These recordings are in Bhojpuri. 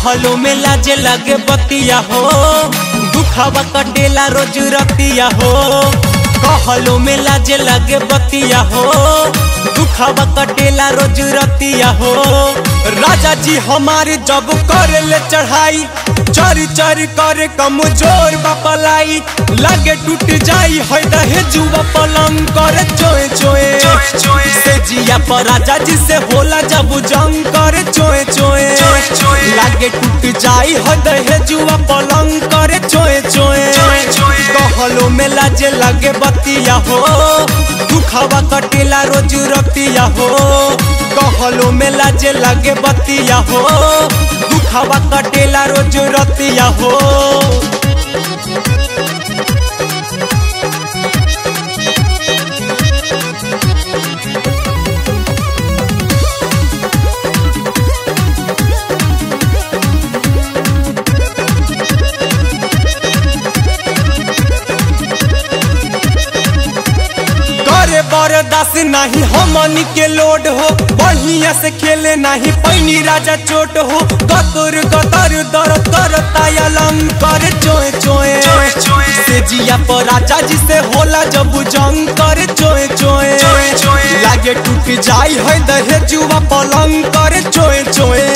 कहलो में लाजे लगे बतिया हो, दुखवा कटेला रोज रतिया हो। कहलो में लाजे लगे बतिया हो, दुखवा कटेला रोज रतिया हो। राजा जी हमारे जब करे ले चढ़ाई, चरी चरी करे कमजोर बपलाई। लगे टूट जाई है दहेजुआ पलंग करे चोए चोए। से जिया पर राजा जी से होला जब जंग करे चोए चोए। लगे टूट जाई है दहेजुआ पलंग करे चोए चोए। कहलो में लाजे लगे बतिया हो, दुखवा कटेला रोज रतिया हो। कहलो में लाजे लगे बतिया हो, दुखवा कटेला रोज रतिया हो। बरदास नहीं हमनी के लोड हो, बढ़िया से खेले नहीं पैनी राजा चोट हो। गतर गतर दर करता अलंग करे चोए चोए। से जिया पर राजा जी से होला जब जंग करे चोए चोए। लागे टूट जाई है दहेजुआ पलंग करे चोए चोए।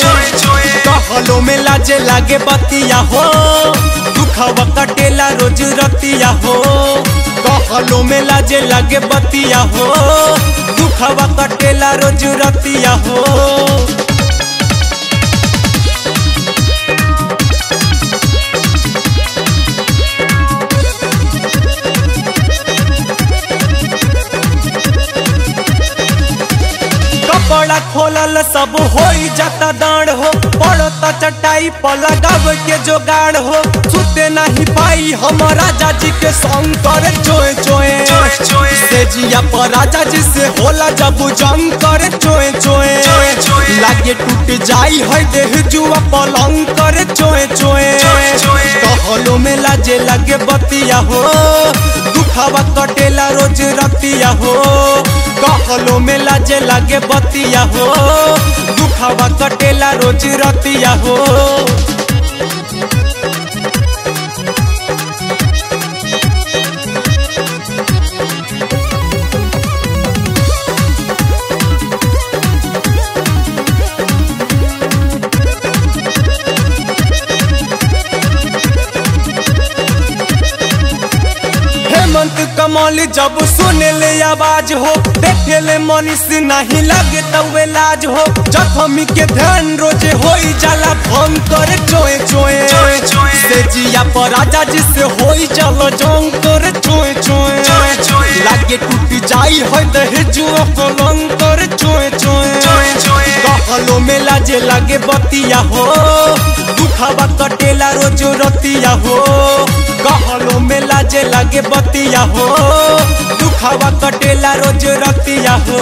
कहलो में लाजे लागे बतिया हो, दुखवा कटेला रोज रतिया हो। कहलो में लाजे लगे बतिया हो, दुखवा कटेला रोज रतिया हो। कपड़ा खोलल सब हो जाता दांड हो, पड़ता चटाई पर लगाव के जोगाड़ हो। सुते नहीं पाई हम राजा जी के संग करे चोए चोए। से जिया पर राजा जी से होला जब जंग करे चोए चोए। लागे टूट जाई है दहेजुआ पलंग करे चोए चोए। कहलो में लाजे लगे बतिया हो, दुखवा कटेला रोज रतिया हो। कहलो में लाजे लगे बतिया हो, दुखवा कटेला रोज रतिया हो। हेमंत कमल जब सुने ले आवाज हो, देखे ले मनीष नहीं लगे तवे लाज हो। जख्मी के ध्यान रोजे होई जाला भंग करे चोए चोए। से जिया पर राजा जी से होई जाला जंग करे चोए चोए। लागे टूट जाई है दहेजुआ पलंग करे चोए चोए। कहलो में लाजे लगे बतिया हो, दुखवा कटेला रोज रतिया हो। कहलो में लाजे लगे बतिया हो, दुखवा कटेला रोज रतिया हो।